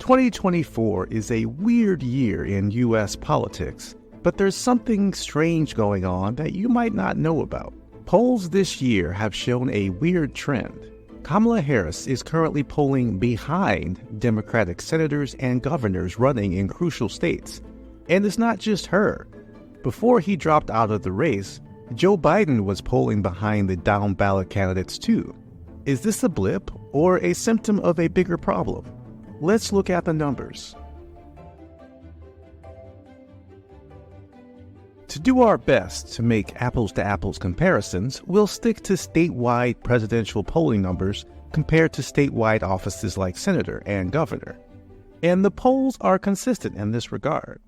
2024 is a weird year in U.S. politics, but there's something strange going on that you might not know about. Polls this year have shown a weird trend. Kamala Harris is currently polling behind Democratic senators and governors running in crucial states. And it's not just her. Before he dropped out of the race, Joe Biden was polling behind the down-ballot candidates too. Is this a blip or a symptom of a bigger problem? Let's look at the numbers. To do our best to make apples-to-apples comparisons, we'll stick to statewide presidential polling numbers compared to statewide offices like senator and governor. And the polls are consistent in this regard.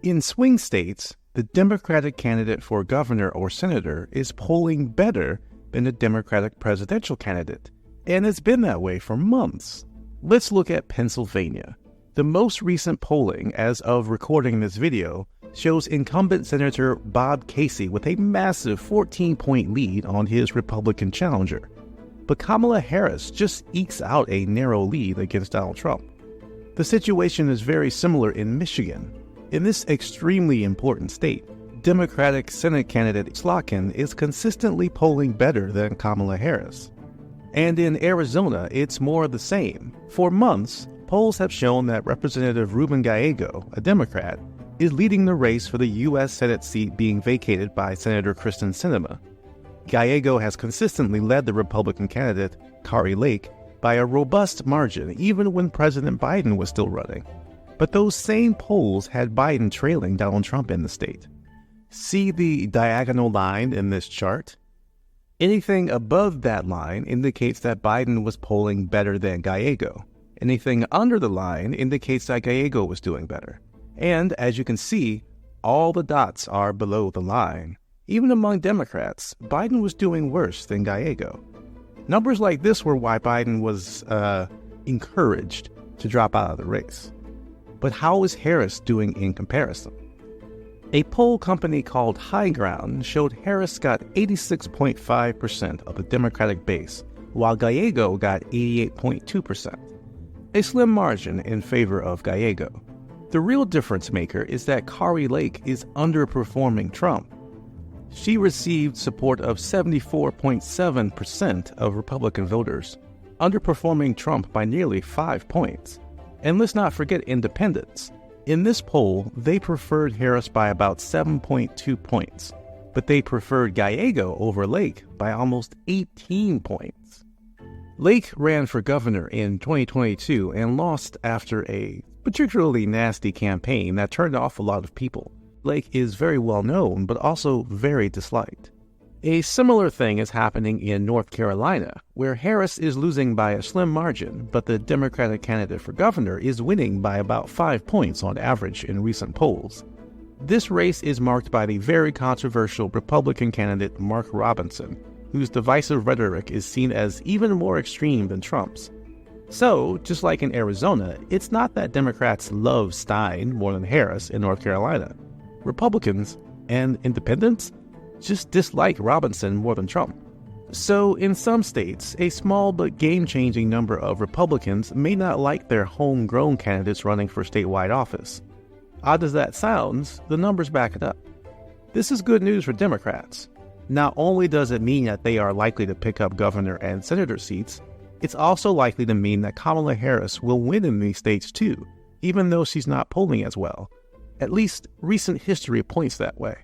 In swing states, the Democratic candidate for governor or senator is polling better than the Democratic presidential candidate, and it's been that way for months. Let's look at Pennsylvania. The most recent polling, as of recording this video, shows incumbent Senator Bob Casey with a massive 14-point lead on his Republican challenger. But Kamala Harris just ekes out a narrow lead against Donald Trump. The situation is very similar in Michigan. In this extremely important state, Democratic Senate candidate Slotkin is consistently polling better than Kamala Harris. And in Arizona, it's more of the same. For months, polls have shown that Representative Ruben Gallego, a Democrat, is leading the race for the U.S. Senate seat being vacated by Senator Kristen Sinema. Gallego has consistently led the Republican candidate, Kari Lake, by a robust margin even when President Biden was still running. But those same polls had Biden trailing Donald Trump in the state. See the diagonal line in this chart? Anything above that line indicates that Biden was polling better than Gallego. Anything under the line indicates that Gallego was doing better. And as you can see, all the dots are below the line. Even among Democrats, Biden was doing worse than Gallego. Numbers like this were why Biden was encouraged to drop out of the race. But how is Harris doing in comparison? A poll company called High Ground showed Harris got 86.5% of the Democratic base, while Gallego got 88.2%. A slim margin in favor of Gallego. The real difference maker is that Kari Lake is underperforming Trump. She received support of 74.7% of Republican voters, underperforming Trump by nearly 5 points. And let's not forget independents. In this poll, they preferred Harris by about 7.2 points, but they preferred Gallego over Lake by almost 18 points. Lake ran for governor in 2022 and lost after a particularly nasty campaign that turned off a lot of people. Lake is very well known, but also very disliked. A similar thing is happening in North Carolina, where Harris is losing by a slim margin, but the Democratic candidate for governor is winning by about 5 points on average in recent polls. This race is marked by the very controversial Republican candidate Mark Robinson, whose divisive rhetoric is seen as even more extreme than Trump's. So, just like in Arizona, it's not that Democrats love Stein more than Harris in North Carolina. Republicans and independents just dislike Robinson more than Trump. So, in some states, a small but game-changing number of Republicans may not like their homegrown candidates running for statewide office. Odd as that sounds, the numbers back it up. This is good news for Democrats. Not only does it mean that they are likely to pick up governor and senator seats, it's also likely to mean that Kamala Harris will win in these states too, even though she's not polling as well. At least recent history points that way.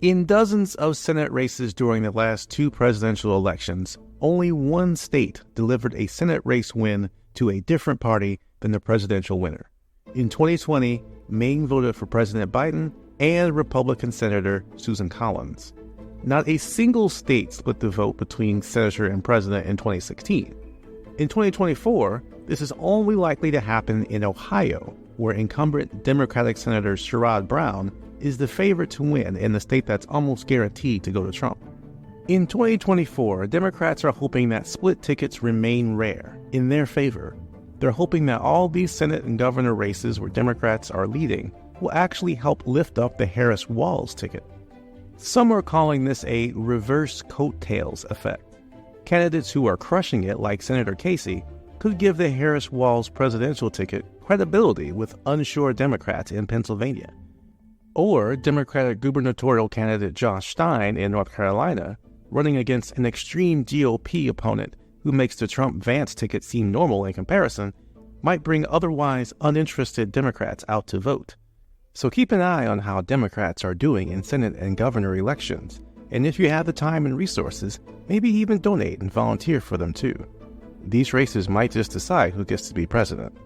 In dozens of Senate races during the last 2 presidential elections, only one state delivered a Senate race win to a different party than the presidential winner. In 2020, Maine voted for President Biden and Republican Senator Susan Collins. Not a single state split the vote between senator and president in 2016. In 2024, this is only likely to happen in Ohio, where incumbent Democratic Senator Sherrod Brown is the favorite to win in the state that's almost guaranteed to go to Trump. In 2024, Democrats are hoping that split tickets remain rare, in their favor. They're hoping that all these Senate and governor races where Democrats are leading will actually help lift up the Harris-Walz ticket. Some are calling this a reverse coattails effect. Candidates who are crushing it, like Senator Casey, could give the Harris-Walz presidential ticket credibility with unsure Democrats in Pennsylvania. Or Democratic gubernatorial candidate Josh Stein in North Carolina, running against an extreme GOP opponent who makes the Trump-Vance ticket seem normal in comparison, might bring otherwise uninterested Democrats out to vote. So keep an eye on how Democrats are doing in Senate and governor elections, and if you have the time and resources, maybe even donate and volunteer for them too. These races might just decide who gets to be president.